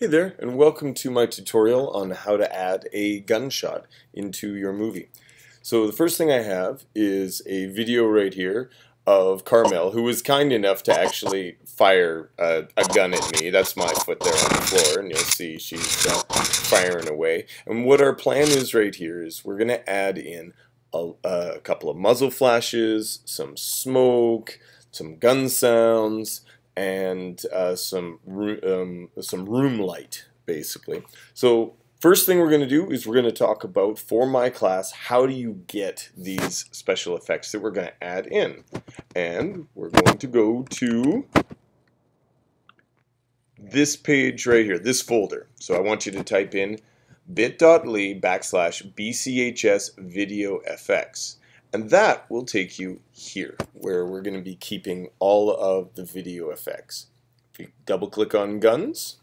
Hey there, and welcome to my tutorial on how to add a gunshot into your movie. So the first thing I have is a video right here of Carmel, who was kind enough to actually fire a gun at me. That's my foot there on the floor, and you'll see she's firing away. And what our plan is right here is we're going to add in a couple of muzzle flashes, some smoke, some gun sounds, and some room light, basically. So first thing we're going to do is we're going to talk about, for my class, how do you get these special effects that we're going to add in. And we're going to go to this page right here, this folder. So I want you to type in bit.ly/BCHS Video FX. And that will take you here, where we're going to be keeping all of the video effects. If you double click on guns,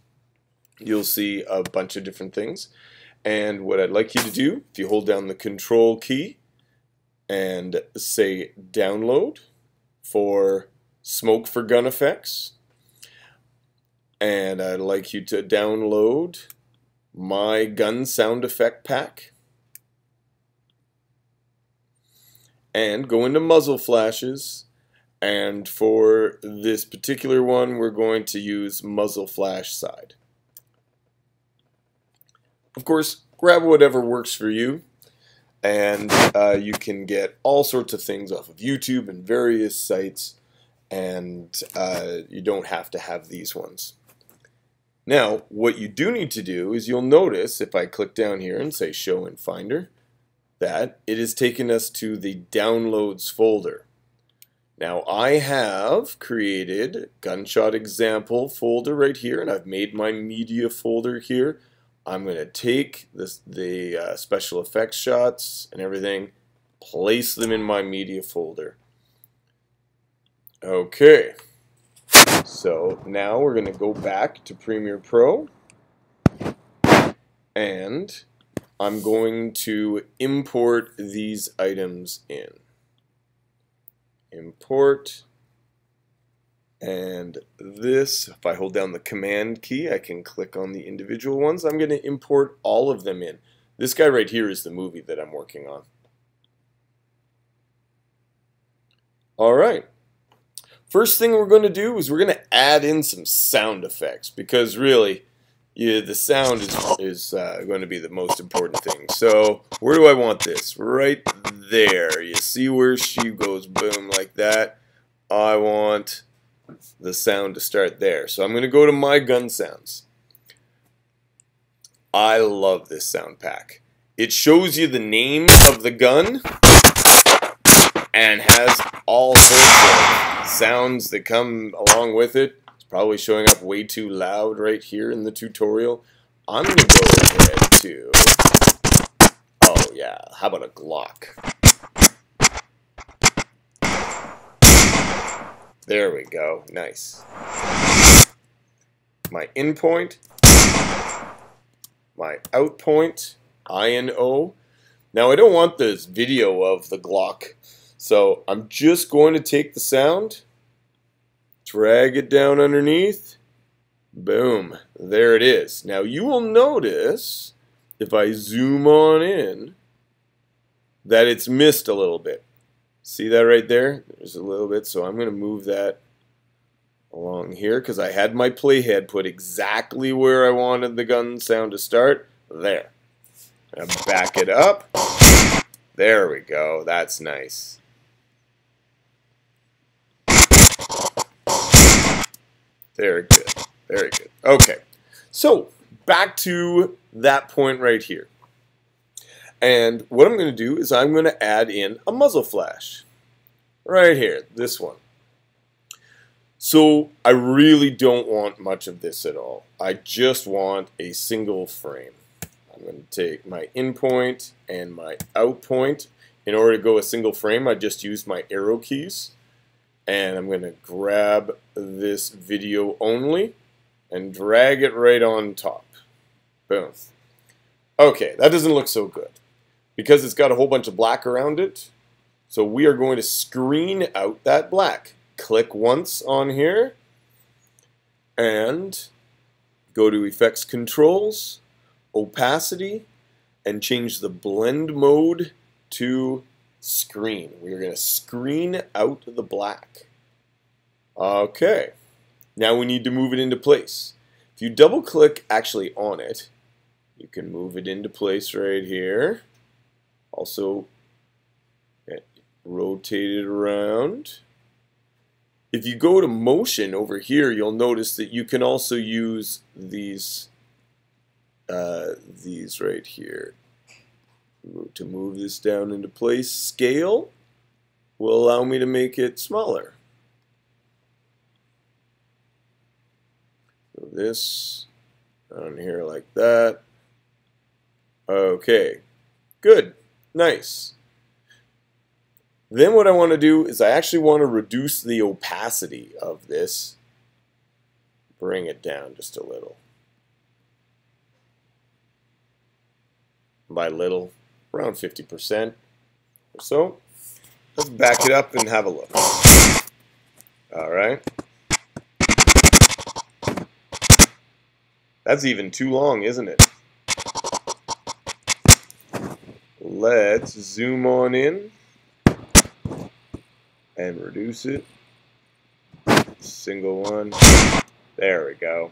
you'll see a bunch of different things. And what I'd like you to do, if you hold down the control key and say download for smoke for gun effects, and I'd like you to download my gun sound effect pack, and go into muzzle flashes, and for this particular one we're going to use muzzle flash side. Of course, grab whatever works for you, and you can get all sorts of things off of YouTube and various sites, and you don't have to have these ones. Now what you do need to do is, you'll notice if I click down here and say show in Finder, that it has taken us to the downloads folder. Now I have created gunshot example folder right here, and I've made my media folder here. I'm going to take the special effects shots and everything, place them in my media folder. Okay, so now we're going to go back to Premiere Pro, and I'm going to import these items in. Import, and this, if I hold down the command key, I can click on the individual ones. I'm going to import all of them in. This guy right here is the movie that I'm working on. Alright, first thing we're going to do is we're going to add in some sound effects, because really, yeah, the sound is going to be the most important thing. So where do I want this? Right there. You see where she goes boom like that? I want the sound to start there. So I'm going to go to my gun sounds. I love this sound pack. It shows you the name of the gun and has all sorts of sounds that come along with it. Probably showing up way too loud right here in the tutorial. I'm going to go ahead to, oh yeah, how about a Glock? There we go, nice. My in point, my out point, I and O. Now I don't want this video of the Glock, so I'm just going to take the sound, drag it down underneath, boom, there it is. Now you will notice, if I zoom on in, that it's missed a little bit. See that right there? There's a little bit, so I'm going to move that along here, because I had my playhead put exactly where I wanted the gun sound to start. There. I'm going to back it up. There we go, that's nice. Very good. Very good. Okay. So, back to that point right here. And what I'm going to do is I'm going to add in a muzzle flash. Right here. This one. So, I really don't want much of this at all. I just want a single frame. I'm going to take my in point and my out point. In order to go a single frame, I just use my arrow keys. And I'm going to grab this video only and drag it right on top. Boom. Okay, that doesn't look so good, because it's got a whole bunch of black around it. So we are going to screen out that black. Click once on here, and go to Effects Controls, Opacity, and change the blend mode to screen. We're going to screen out the black. Okay, now we need to move it into place. If you double click actually on it, you can move it into place right here. Also, rotate it around. If you go to motion over here, you'll notice that you can also use these right here to move this down into place. Scale will allow me to make it smaller. So this on here like that. Okay, good, nice. Then what I want to do is I actually want to reduce the opacity of this. Bring it down just a little. By little, around 50% or so. Let's back it up and have a look. Alright. That's even too long, isn't it? Let's zoom on in and reduce it. Single one. There we go.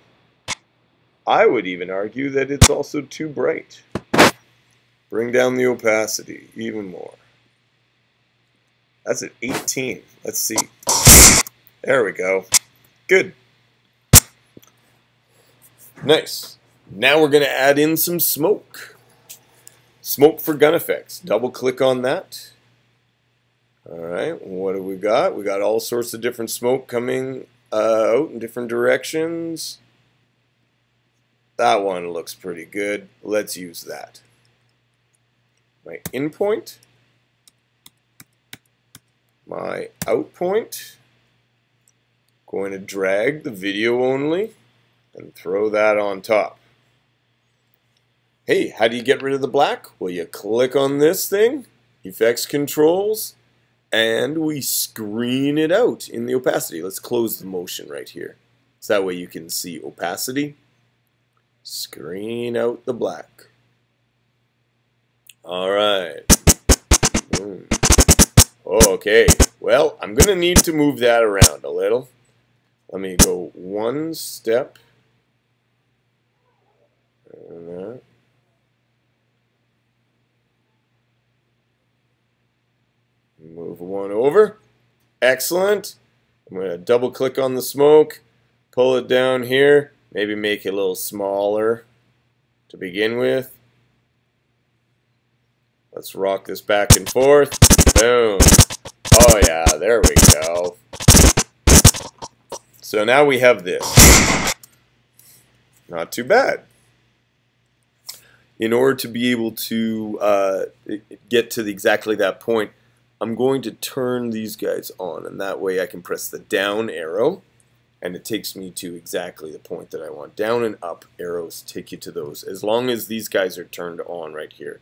I would even argue that it's also too bright. Bring down the opacity even more. That's at 18. Let's see. There we go. Good. Nice. Now we're going to add in some smoke. Smoke for gun effects. Double click on that. Alright, what do we got? We got all sorts of different smoke coming out in different directions. That one looks pretty good. Let's use that. My in point, my out point. Going to drag the video only and throw that on top. Hey, how do you get rid of the black? Well, you click on this thing, Effects Controls, and we screen it out in the opacity. Let's close the motion right here. So that way you can see opacity. Screen out the black. Alright. Boom. Okay. Well, I'm going to need to move that around a little. Let me go one step. And that. Move one over. Excellent. I'm going to double click on the smoke, pull it down here, maybe make it a little smaller to begin with. Let's rock this back and forth. Boom. Oh yeah, there we go. So now we have this. Not too bad. In order to be able to get to exactly that point, I'm going to turn these guys on, and that way I can press the down arrow and it takes me to exactly the point that I want. Down and up arrows take you to those, as long as these guys are turned on right here.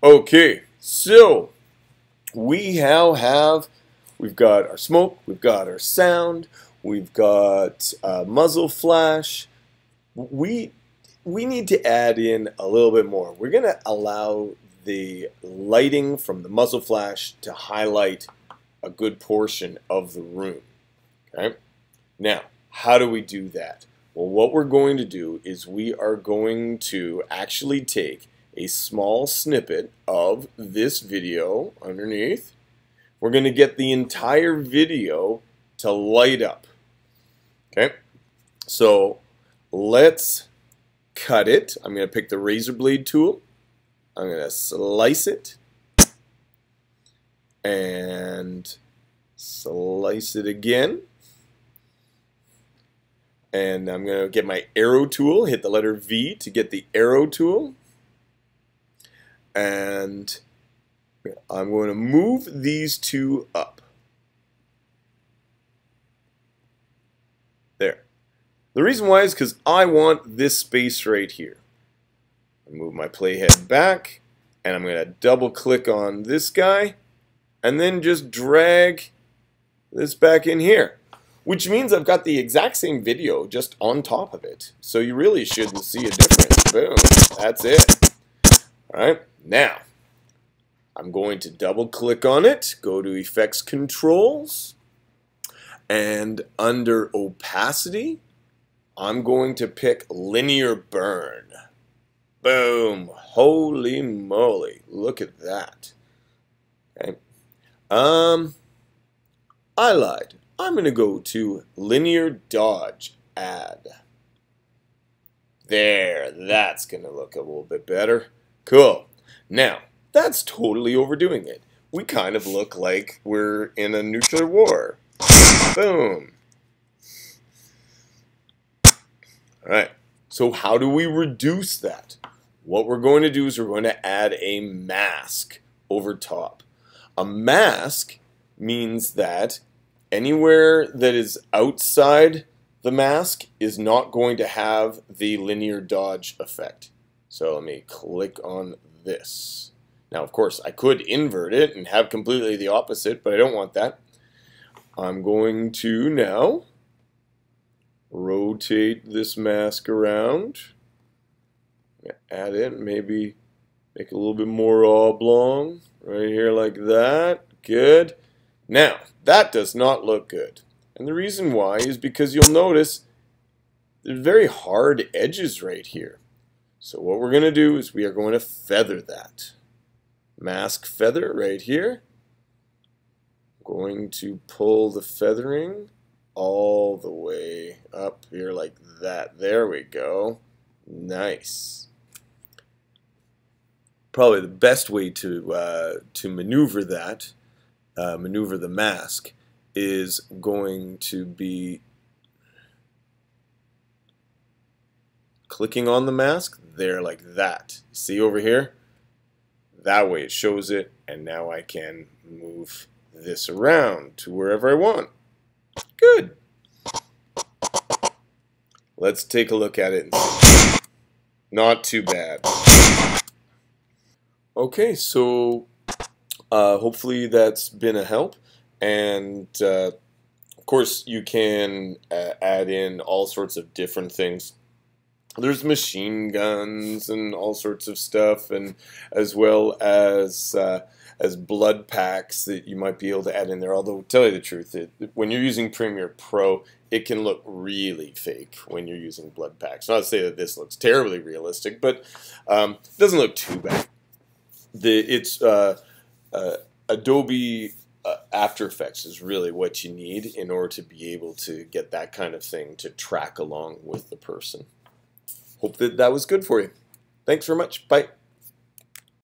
Okay, so we now have, we've got our smoke, we've got our sound, we've got muzzle flash. We need to add in a little bit more. We're going to allow the lighting from the muzzle flash to highlight a good portion of the room. Okay? Now, how do we do that? Well, what we're going to do is we are going to actually take a small snippet of this video underneath. We're going to get the entire video to light up. Okay? So, let's cut it. I'm going to pick the razor blade tool. I'm going to slice it and slice it again. And I'm going to get my arrow tool, hit the letter V to get the arrow tool. And I'm going to move these two up. There. The reason why is because I want this space right here. Move my playhead back, and I'm going to double click on this guy and then just drag this back in here. which means I've got the exact same video just on top of it. So you really shouldn't see a difference. Boom. That's it. All right. Now, I'm going to double click on it, go to Effects Controls, and under Opacity, I'm going to pick Linear Burn. Boom. Holy moly. Look at that. Okay. I lied. I'm going to go to Linear Dodge Add. There. That's going to look a little bit better. Cool. Now, that's totally overdoing it. We kind of look like we're in a nuclear war. Boom. Alright, so how do we reduce that? What we're going to do is we're going to add a mask over top. A mask means that anywhere that is outside the mask is not going to have the linear dodge effect. So let me click on this. Now, of course, I could invert it and have completely the opposite, but I don't want that. I'm going to now rotate this mask around. Add it, maybe make it a little bit more oblong. Right here like that. Good. Now, that does not look good. And the reason why is because you'll notice there's very hard edges right here. So what we're going to do is we are going to feather that. Mask feather right here. Going to pull the feathering all the way up here like that. There we go. Nice. Probably the best way to maneuver that, maneuver the mask, is going to be clicking on the mask there like that. See over here? That way it shows it, and now I can move this around to wherever I want. Good. Let's take a look at it and see. Not too bad. Okay, so hopefully that's been a help, and of course you can add in all sorts of different things. There's machine guns and all sorts of stuff, and as well as blood packs that you might be able to add in there. Although, to tell you the truth, when you're using Premiere Pro, it can look really fake when you're using blood packs. Not to say that this looks terribly realistic, but it doesn't look too bad. It's Adobe After Effects is really what you need in order to be able to get that kind of thing to track along with the person. Hope that was good for you. Thanks very much. Bye.